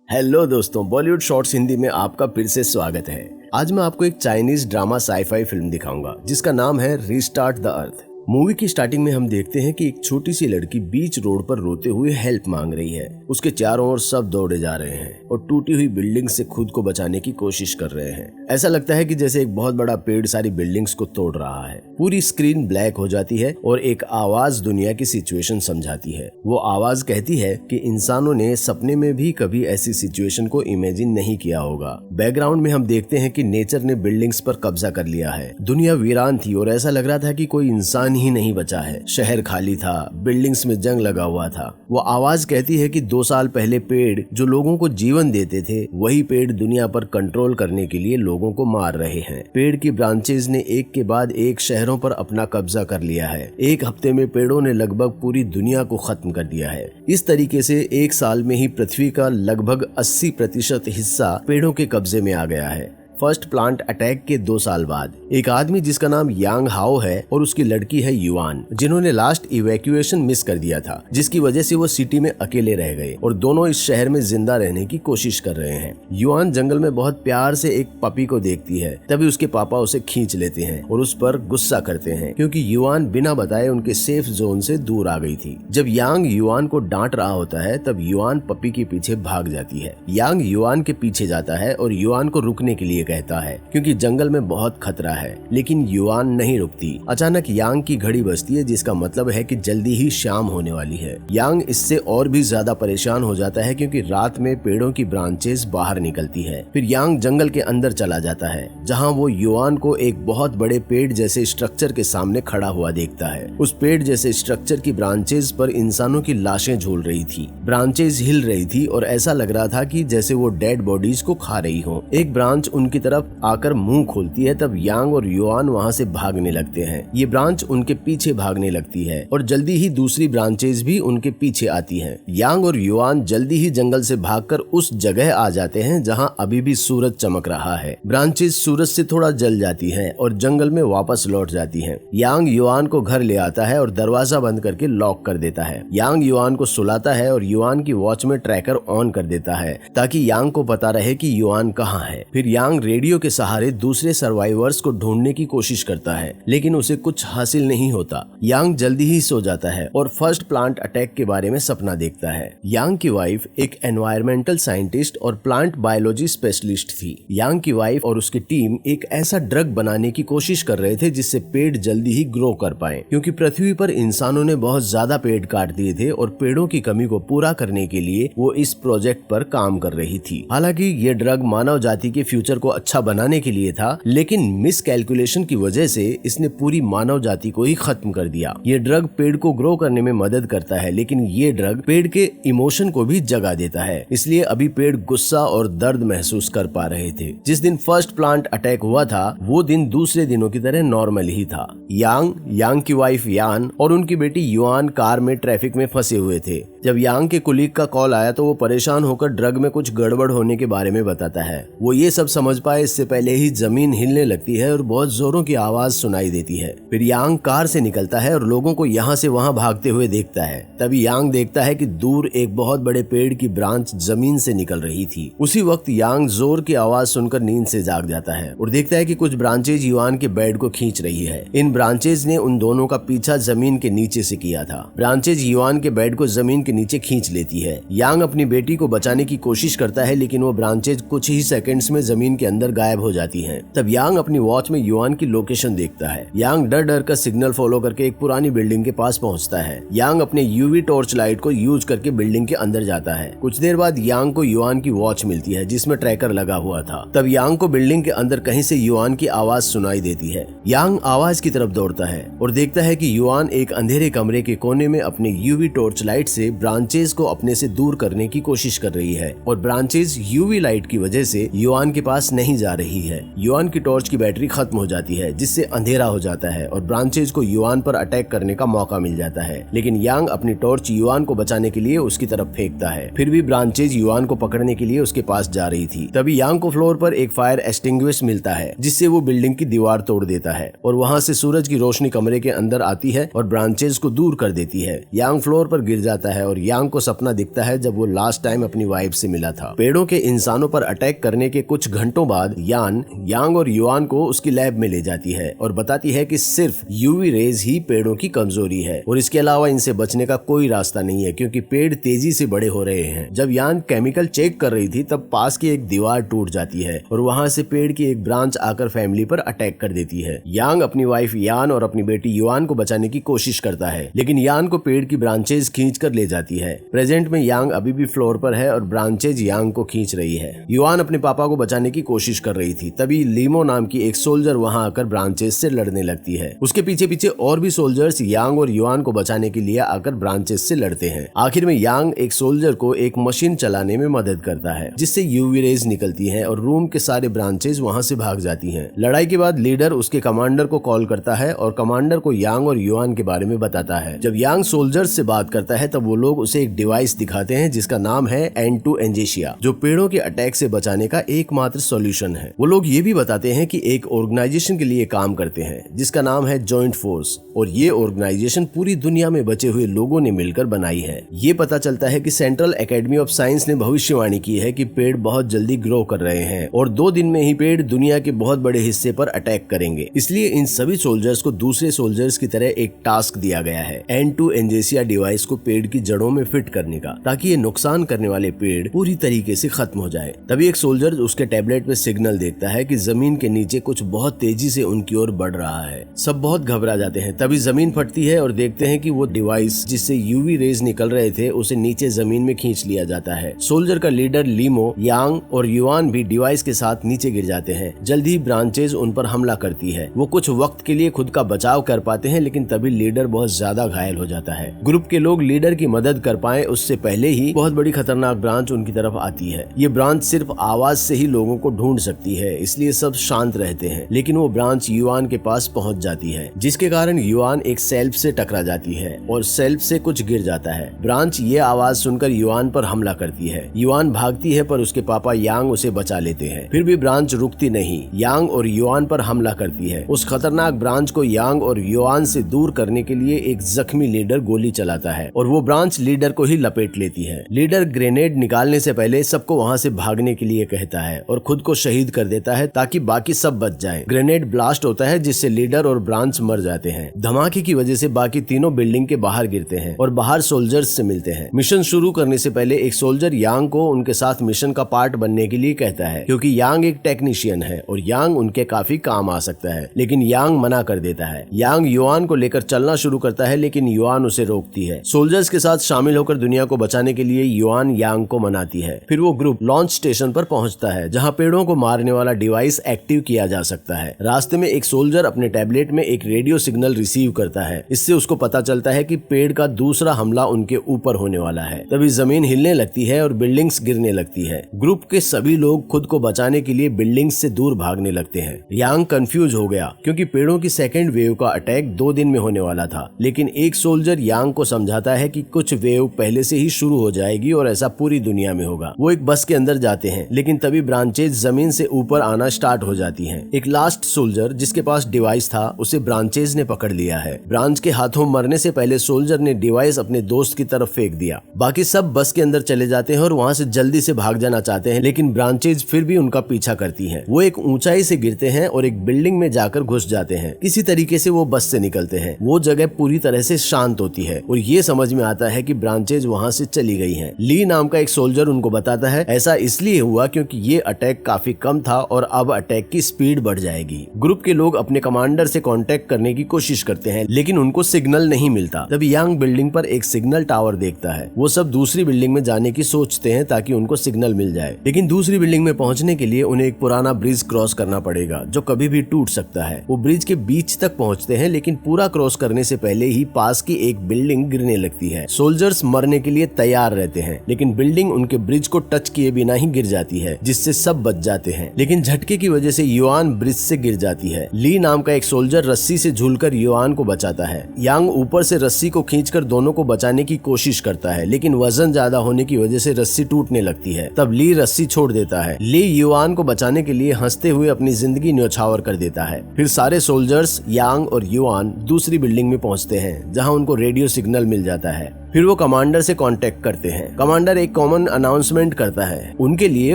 Hello दोस्तों, Bollywood shorts Hindi में आपका फिर से स्वागत है। आज मैं आपको एक चाइनीज ड्रामा साईफाई फिल्म दिखाऊंगा जिसका नाम है रीस्टार्ट द अर्थ। मूवी की स्टार्टिंग में हम देखते हैं कि एक छोटी सी लड़की बीच रोड पर रोते हुए हेल्प मांग रही है। उसके चारों ओर सब दौड़े जा रहे हैं और टूटी हुई बिल्डिंग से खुद को बचाने की कोशिश कर रहे हैं। ऐसा लगता है कि जैसे एक बहुत बड़ा पेड़ सारी बिल्डिंग्स को तोड़ रहा है। पूरी स्क्रीन ब्लैक हो जाती है और एक आवाज दुनिया की सिचुएशन समझाती है। वो आवाज कहती है कि इंसानों ने सपने में भी कभी ऐसी सिचुएशन को इमेजिन नहीं किया होगा। बैकग्राउंड में हम देखते हैं कि नेचर ने बिल्डिंग्स पर कब्जा कर लिया है। दुनिया वीरान थी और ऐसा लग रहा था कि कोई इंसान ही नहीं बचा है। शहर खाली था, बिल्डिंग्स में जंग लगा हुआ था। वो आवाज कहती है कि 2 साल पहले पेड़ जो लोगों को जीवन देते थे, वही पेड़ दुनिया पर कंट्रोल करने के लिए लोगों को मार रहे हैं। पेड़ की ब्रांचेज ने एक के बाद एक शहरों पर अपना कब्जा कर लिया है। एक हफ्ते में पेड़ों ने लगभग पूरी दुनिया को खत्म कर दिया है। इस तरीके से 1 साल में ही पृथ्वी का लगभग 80% हिस्सा पेड़ों के कब्जे में आ गया है। फर्स्ट प्लांट अटैक के 2 साल बाद एक आदमी जिसका नाम यांग हाओ है और उसकी लड़की है युआन, जिन्होंने लास्ट इवैक्यूएशन मिस कर दिया था, जिसकी वजह से वो सिटी में अकेले रह गए और दोनों इस शहर में जिंदा रहने की कोशिश कर रहे हैं। युआन जंगल में बहुत प्यार से एक पपी को देखती है, तभी उसके पापा उसे खींच लेते हैं और उस पर गुस्सा करते हैं क्योंकि युआन बिना बताए उनके सेफ जोन से दूर आ गई थी। जब यांग युआन को डांट रहा होता है तब युआन पपी के पीछे भाग जाती है। यांग युआन के पीछे जाता है और युआन को रुकने के लिए कहता है क्योंकि जंगल में बहुत खतरा है, लेकिन युआन नहीं रुकती। अचानक यांग की घड़ी बजती है, जिसका मतलब है कि जल्दी ही शाम होने वाली है। यांग इससे और भी ज्यादा परेशान हो जाता है क्योंकि रात में पेड़ों की ब्रांचेस बाहर निकलती है। फिर यांग जंगल के अंदर चला जाता है जहाँ वो युआन को एक बहुत बड़े पेड़ जैसे स्ट्रक्चर के सामने खड़ा हुआ देखता है। उस पेड़ जैसे स्ट्रक्चर की ब्रांचेस पर इंसानों की लाशें झूल रही थी। ब्रांचेस हिल रही थी और ऐसा लग रहा था कि जैसे वो डेड बॉडीज को खा रही हो। एक ब्रांच उनकी तरफ आकर मुंह खोलती है, तब यांग और युआन वहां से भागने लगते हैं। ये ब्रांच उनके पीछे भागने लगती है और जल्दी ही दूसरी ब्रांचेस भी उनके पीछे आती हैं। यांग और युआन जल्दी ही जंगल से भागकर उस जगह आ जाते हैं जहां अभी भी सूरज चमक रहा है। ब्रांचेस सूरज से थोड़ा जल जाती हैं और जंगल में वापस लौट जाती हैं। यांग युआन को घर ले आता है और दरवाजा बंद करके लॉक कर देता है। यांग युआन को सुलाता है और युआन की वॉच में ट्रैकर ऑन कर देता है ताकि यांग को पता रहे कि युआन कहाँ है। फिर यांग रेडियो के सहारे दूसरे सर्वाइवर्स को ढूंढने की कोशिश करता है, लेकिन उसे कुछ हासिल नहीं होता। यांग जल्दी ही सो जाता है और फर्स्ट प्लांट अटैक के बारे में सपना देखता है। यांग की वाइफ एक एनवायरमेंटल साइंटिस्ट और प्लांट बायोलॉजी स्पेशलिस्ट थी। यांग की वाइफ और उसकी टीम एक ऐसा ड्रग बनाने की कोशिश कर रहे थे जिससे पेड़ जल्दी ही ग्रो कर पाए, क्योंकि पृथ्वी पर इंसानों ने बहुत ज्यादा पेड़ काट दिए थे और पेड़ों की कमी को पूरा करने के लिए वो इस प्रोजेक्ट पर काम कर रही थी। हालांकि ये ड्रग मानव जाति के फ्यूचर को अच्छा बनाने के लिए था, लेकिन मिस कैलकुलेशन की वजह से इसने पूरी मानव जाति को ही खत्म कर दिया। ये ड्रग पेड़ को ग्रो करने में मदद करता है, लेकिन ये ड्रग पेड़ के इमोशन को भी जगा देता है, इसलिए अभी पेड़ गुस्सा और दर्द महसूस कर पा रहे थे। जिस दिन फर्स्ट प्लांट अटैक हुआ था वो दिन दूसरे दिनों की तरह नॉर्मल ही था। यांग की वाइफ यान और उनकी बेटी युआन कार में ट्रैफिक में फंसे हुए थे। जब यांग के कुलीग का कॉल आया तो वो परेशान होकर ड्रग में कुछ गड़बड़ होने के बारे में बताता है। वो ये सब समझ पाए इससे पहले ही जमीन हिलने लगती है और बहुत जोरों की आवाज सुनाई देती है। फिर यांग कार से निकलता है और लोगों को यहाँ से वहाँ भागते हुए देखता है। तभी यांग देखता है कि दूर एक बहुत बड़े पेड़ की ब्रांच जमीन से निकल रही थी। उसी वक्त यांग जोर की आवाज सुनकर नींद से जाग जाता है और देखता है कि कुछ ब्रांचेज युआन के बेड को खींच रही है। इन ब्रांचेज ने उन दोनों का पीछा जमीन के नीचे से किया था। ब्रांचेज युआन के बेड को जमीन के नीचे खींच लेती है। यांग अपनी बेटी को बचाने की कोशिश करता है, लेकिन वो ब्रांचेज कुछ ही सेकंड्स में जमीन के अंदर गायब हो जाती हैं। तब यांग अपनी वॉच में युआन की लोकेशन देखता है। यांग डर डर कर सिग्नल फॉलो करके एक पुरानी बिल्डिंग के पास पहुंचता है। यांग अपने यूवी टॉर्च लाइट को यूज करके बिल्डिंग के अंदर जाता है। कुछ देर बाद यांग को युआन की वॉच मिलती है जिसमें ट्रैकर लगा हुआ था। तब यांग को बिल्डिंग के अंदर कहीं से युआन की आवाज सुनाई देती है। यांग आवाज की तरफ दौड़ता है और देखता है कि युआन एक अंधेरे कमरे के कोने में अपने यूवी टॉर्च लाइट से ब्रांचेज को अपने से दूर करने की कोशिश कर रही है और ब्रांचेज यूवी लाइट की वजह से युआन के पास नहीं नहीं जा रही है। युआन की टॉर्च की बैटरी खत्म हो जाती है, जिससे अंधेरा हो जाता है और ब्रांचेज को युआन पर अटैक करने का मौका मिल जाता है। लेकिन यांग अपनी टॉर्च युआन को बचाने के लिए उसकी तरफ फेंकता है। फिर भी ब्रांचेज युआन को पकड़ने के लिए उसके पास जा रही थी। तभी यांग को फ्लोर पर एक फायर एक्सटिंग्विश मिलता है, जिससे वो बिल्डिंग की दीवार तोड़ देता है और वहाँ से सूरज की रोशनी कमरे के अंदर आती है और ब्रांचेज को दूर कर देती है। यांग फ्लोर पर गिर जाता है और यांग को सपना दिखता है जब वो लास्ट टाइम अपनी वाइफ से मिला था। पेड़ों के इंसानों पर अटैक करने के कुछ घंटों बाद यान यांग और युआन को उसकी लैब में ले जाती है और बताती है कि सिर्फ यूवी रेज ही पेड़ों की कमजोरी है और इसके अलावा इनसे बचने का कोई रास्ता नहीं है, क्योंकि पेड़ तेजी से बड़े हो रहे हैं। जब यान केमिकल चेक कर रही थी तब पास की एक दीवार टूट जाती है और वहाँ से पेड़ की एक ब्रांच आकर फैमिली पर अटैक कर देती है। यांग अपनी वाइफ यान और अपनी बेटी युआन को बचाने की कोशिश करता है, लेकिन यान को पेड़ की ब्रांचेज खींच कर ले जाती है। प्रेजेंट में यांग अभी भी फ्लोर पर है और ब्रांचेज यांग को खींच रही है। युआन अपने पापा को बचाने की कोशिश कर रही थी। तभी लीमो नाम की एक सोल्जर वहाँ आकर ब्रांचेज से लड़ने लगती है। उसके पीछे पीछे और भी सोल्जर्स यांग और युआन को बचाने के लिए आकर ब्रांचेज से लड़ते हैं। आखिर में यांग एक सोल्जर को एक मशीन चलाने में मदद करता है, जिससे यूवी रेज निकलती हैं और रूम के सारे ब्रांचेज वहाँ से भाग जाती हैं। लड़ाई के बाद लीडर उसके कमांडर को कॉल करता है और कमांडर को यांग और युआन के बारे में बताता है। जब यांग सोल्जर्स से बात करता है तब वो लोग उसे एक डिवाइस दिखाते हैं जिसका नाम है N2 एंजेसिया, जो पेड़ों के अटैक से बचाने का एकमात्र सॉल्यूशन है। वो लोग ये भी बताते हैं कि एक ऑर्गेनाइजेशन के लिए काम करते हैं जिसका नाम है जॉइंट फोर्स, और ये ऑर्गेनाइजेशन पूरी दुनिया में बचे हुए लोगों ने मिलकर बनाई है। ये पता चलता है कि सेंट्रल एकेडमी ऑफ साइंस ने भविष्यवाणी की है कि पेड़ बहुत जल्दी ग्रो कर रहे हैं और 2 दिन में ही पेड़ दुनिया के बहुत बड़े हिस्से पर अटैक करेंगे। इसलिए इन सभी सोल्जर्स को दूसरे सोल्जर्स की तरह एक टास्क दिया गया है, N2 एंजेसिया डिवाइस को पेड़ की जड़ों में फिट करने का, ताकि ये नुकसान करने वाले पेड़ पूरी तरीके से खत्म हो जाए। तभी एक सोल्जर उसके टैबलेट में सिग्नल देखता है कि जमीन के नीचे कुछ बहुत तेजी से उनकी ओर बढ़ रहा है। सब बहुत घबरा जाते हैं। तभी जमीन फटती है और देखते हैं कि वो डिवाइस जिससे यूवी रेज निकल रहे थे उसे नीचे जमीन में खींच लिया जाता है। सोल्जर का लीडर लीमो, यांग और युआन भी डिवाइस के साथ नीचे गिर जाते हैं। जल्द ही ब्रांचेज उन पर हमला करती है। वो कुछ वक्त के लिए खुद का बचाव कर पाते हैं, लेकिन तभी लीडर बहुत ज्यादा घायल हो जाता है। ग्रुप के लोग लीडर की मदद कर पाए उससे पहले ही बहुत बड़ी खतरनाक ब्रांच उनकी तरफ आती है। ये ब्रांच सिर्फ आवाज से ही लोगों को ढूंढ सकती है, इसलिए सब शांत रहते हैं। लेकिन वो ब्रांच युआन के पास पहुंच जाती है, जिसके कारण युआन एक सेल्फ से टकरा जाती है और सेल्फ से कुछ गिर जाता है। ब्रांच ये आवाज सुनकर युआन पर हमला करती है। युआन भागती है पर उसके पापा यांग उसे बचा लेते हैं। फिर भी ब्रांच रुकती नहीं, यांग और युआन पर हमला करती है। उस खतरनाक ब्रांच को यांग और युआन से दूर करने के लिए एक जख्मी लीडर गोली चलाता है और वो ब्रांच लीडर को ही लपेट लेती है। लीडर ग्रेनेड निकालने से पहले सबको वहाँ से भागने के लिए कहता है और खुद को शहीद कर देता है ताकि बाकी सब बच जाएं। ग्रेनेड ब्लास्ट होता है जिससे लीडर और ब्रांच मर जाते हैं। धमाके की वजह से बाकी तीनों बिल्डिंग के बाहर गिरते हैं और बाहर सोल्जर्स से मिलते हैं। मिशन शुरू करने से पहले एक सोल्जर यांग को उनके साथ मिशन का पार्ट बनने के लिए कहता है, क्योंकि यांग एक टेक्नीशियन है और यांग उनके काफी काम आ सकता है, लेकिन यांग मना कर देता है। यांग युआन को लेकर चलना शुरू करता है, लेकिन युआन उसे रोकती है। सोल्जर्स के साथ शामिल होकर दुनिया को बचाने के लिए युआन यांग को मनाती है। फिर वो ग्रुप लॉन्च स्टेशन पर पहुंचता है, जहां पेड़ों को मारने वाला डिवाइस एक्टिव किया जा सकता है। रास्ते में एक सोल्जर अपने टैबलेट में एक रेडियो सिग्नल रिसीव करता है। इससे उसको पता चलता है कि पेड़ का दूसरा हमला उनके ऊपर होने वाला है। तभी जमीन हिलने लगती है और बिल्डिंग्स गिरने लगती है। ग्रुप के सभी लोग खुद को बचाने के लिए बिल्डिंग्स से दूर भागने लगते हैं। यांग कंफ्यूज हो गया क्योंकि पेड़ों की सेकेंड वेव का अटैक 2 दिन में होने वाला था, लेकिन एक सोल्जर यांग को समझाता है कि कुछ वेव पहले से ही शुरू हो जाएगी और ऐसा पूरी दुनिया में होगा। वो एक बस के अंदर जाते हैं, लेकिन तभी ब्रांचेज जमीन से ऊपर आना स्टार्ट हो जाती हैं। एक लास्ट सोल्जर जिसके पास डिवाइस था उसे ब्रांचेज ने पकड़ लिया है। ब्रांच के हाथों मरने से पहले सोल्जर ने डिवाइस अपने दोस्त की तरफ फेंक दिया। बाकी सब बस के अंदर चले जाते हैं और वहाँ से जल्दी से भाग जाना चाहते हैं, लेकिन ब्रांचेज फिर भी उनका पीछा करती हैं। वो एक ऊंचाई से गिरते हैं और एक बिल्डिंग में जाकर घुस जाते हैं। किसी तरीके से वो बस से निकलते हैं। वो जगह पूरी तरह से शांत होती है और ये समझ में आता है कि ब्रांचेज वहाँ से चली गई हैं। ली नाम का एक सोल्जर उनको बताता है ऐसा इसलिए हुआ क्योंकि ये अटैक काफी कम था और अब अटैक की स्पीड बढ़ जाएगी। ग्रुप के लोग अपने कमांडर से कांटेक्ट करने की कोशिश करते हैं, लेकिन उनको सिग्नल नहीं मिलता। तभी यांग बिल्डिंग पर एक सिग्नल टावर देखता है। वो सब दूसरी बिल्डिंग में जाने की सोचते हैं ताकि उनको सिग्नल मिल जाए, लेकिन दूसरी बिल्डिंग में पहुंचने के लिए उन्हें एक पुराना ब्रिज क्रॉस करना पड़ेगा जो कभी भी टूट सकता है। वो ब्रिज के बीच तक पहुंचते हैं, लेकिन पूरा क्रॉस करने से पहले ही पास की एक बिल्डिंग गिरने लगती है। सोल्जर्स मरने के लिए तैयार रहते हैं, लेकिन बिल्डिंग उनके ब्रिज को टच किए बिना ही गिर जाती है, जिससे सब बच जाते हैं, लेकिन झटके की वजह से युआन ब्रिज से गिर जाती है। ली नाम का एक सोल्जर रस्सी से झूलकर युआन को बचाता है। यांग ऊपर से रस्सी को खींचकर दोनों को बचाने की कोशिश करता है, लेकिन वजन ज्यादा होने की वजह से रस्सी टूटने लगती है। तब ली रस्सी छोड़ देता है। ली युआन को बचाने के लिए हंसते हुए अपनी जिंदगी न्यौछावर कर देता है। फिर सारे सोल्जर्स यांग और युआन दूसरी बिल्डिंग में पहुंचते हैं, जहां उनको रेडियो सिग्नल मिल जाता है। फिर वो कमांडर से कांटेक्ट करते हैं। कमांडर एक कॉमन अनाउंसमेंट करता है उनके लिए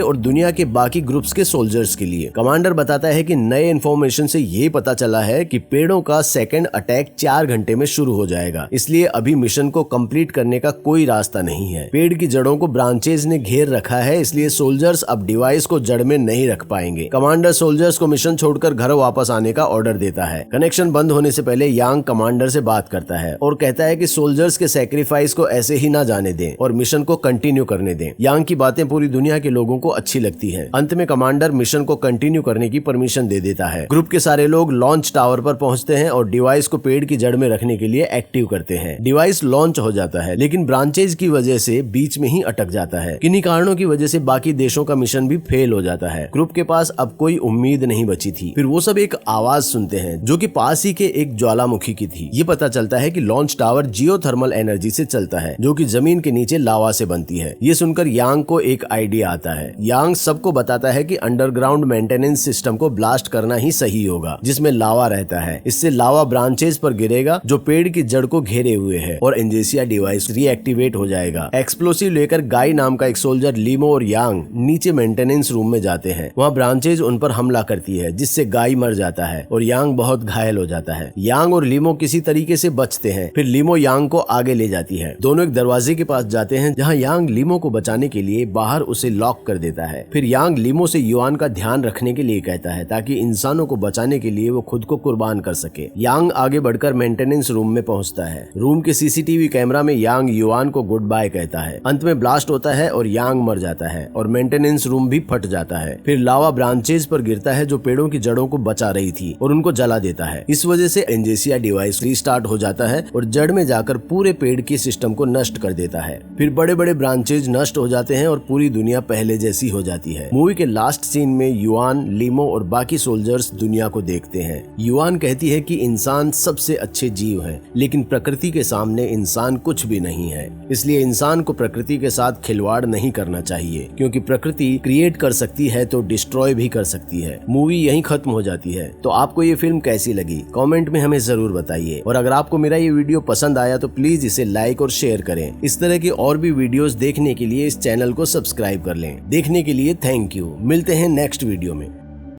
और दुनिया के बाकी ग्रुप्स के सोल्जर्स के लिए। कमांडर बताता है कि नए इन्फॉर्मेशन से ये पता चला है कि पेड़ों का सेकंड अटैक 4 घंटे में शुरू हो जाएगा, इसलिए अभी मिशन को कंप्लीट करने का कोई रास्ता नहीं है। पेड़ की जड़ों को ब्रांचेज ने घेर रखा है, इसलिए सोल्जर्स अब डिवाइस को जड़ में नहीं रख पाएंगे। कमांडर सोल्जर्स को मिशन छोड़कर घर वापस आने का ऑर्डर देता है। कनेक्शन बंद होने से पहले यांग कमांडर से बात करता है और कहता है कि सोल्जर्स के सैक्रिफाइस को ऐसे ही ना जाने दें और मिशन को कंटिन्यू करने दें। यांग की बातें पूरी दुनिया के लोगों को अच्छी लगती हैं। अंत में कमांडर मिशन को कंटिन्यू करने की परमिशन दे देता है। ग्रुप के सारे लोग लॉन्च टावर पर पहुंचते हैं और डिवाइस को पेड़ की जड़ में रखने के लिए एक्टिव करते हैं। डिवाइस लॉन्च हो जाता है, लेकिन ब्रांचेज की वजह से बीच में ही अटक जाता है। किन्हीं कारणों की वजह से बाकी देशों का मिशन भी फेल हो जाता है। ग्रुप के पास अब कोई उम्मीद नहीं बची थी। फिर वो सब एक आवाज सुनते हैं जो कि पास ही के एक ज्वालामुखी की थी। ये पता चलता है कि लॉन्च टावर जियोथर्मल एनर्जी से चलता है, जो कि जमीन के नीचे लावा से बनती है। ये सुनकर यांग को एक आइडिया आता है। यांग सबको बताता है कि अंडरग्राउंड मेंटेनेंस सिस्टम को ब्लास्ट करना ही सही होगा, जिसमें लावा रहता है। इससे लावा ब्रांचेज पर गिरेगा जो पेड़ की जड़ को घेरे हुए है और एंजेसिया डिवाइस रीएक्टिवेट हो जाएगा। एक्सप्लोसिव लेकर गाय नाम का एक सोल्जर लीमो और यांग नीचे मेंटेनेंस रूम में जाते हैं। वहाँ ब्रांचेज उन पर हमला करती है, जिससे गाय मर जाता है और यांग बहुत घायल हो जाता है। यांग और लीमो किसी तरीके से बचते हैं। फिर लीमो यांग को आगे ले जाती है। दोनों एक दरवाजे के पास जाते हैं, जहां यांग लीमो को बचाने के लिए बाहर उसे लॉक कर देता है। फिर यांग लीमो से युआन का ध्यान रखने के लिए कहता है, ताकि इंसानों को बचाने के लिए वो खुद को कुर्बान कर सके। यांग आगे बढ़कर मेंटेनेंस रूम में पहुंचता है। रूम के सीसीटीवी कैमरा में यांग युआन को गुड बाय कहता है। अंत में ब्लास्ट होता है और यांग मर जाता है और मेंटेनेंस रूम भी फट जाता है। फिर लावा ब्रांचेज पर गिरता है जो पेड़ों की जड़ों को बचा रही थी और उनको जला देता है। इस वजह से एंजेसिया डिवाइस रीस्टार्ट हो जाता है और जड़ में जाकर पूरे पेड़ के सिस्टम को नष्ट कर देता है। फिर बड़े बड़े ब्रांचेज नष्ट हो जाते हैं और पूरी दुनिया पहले जैसी हो जाती है। मूवी के लास्ट सीन में युआन, लीमो और बाकी सोल्जर्स दुनिया को देखते हैं। युआन कहती है कि इंसान सबसे अच्छे जीव हैं, लेकिन प्रकृति के सामने इंसान कुछ भी नहीं है। इसलिए इंसान को प्रकृति के साथ खिलवाड़ नहीं करना चाहिए, क्योंकि प्रकृति क्रिएट कर सकती है तो डिस्ट्रॉय भी कर सकती है। मूवी यहीं खत्म हो जाती है। तो आपको ये फिल्म कैसी लगी कमेंट में हमें जरूर बताइए, और अगर आपको मेरा ये वीडियो पसंद आया तो प्लीज इसे लाइक और शेयर करें। इस तरह की और भी वीडियोस देखने के लिए इस चैनल को सब्सक्राइब कर लें। देखने के लिए थैंक यू। मिलते हैं नेक्स्ट वीडियो में।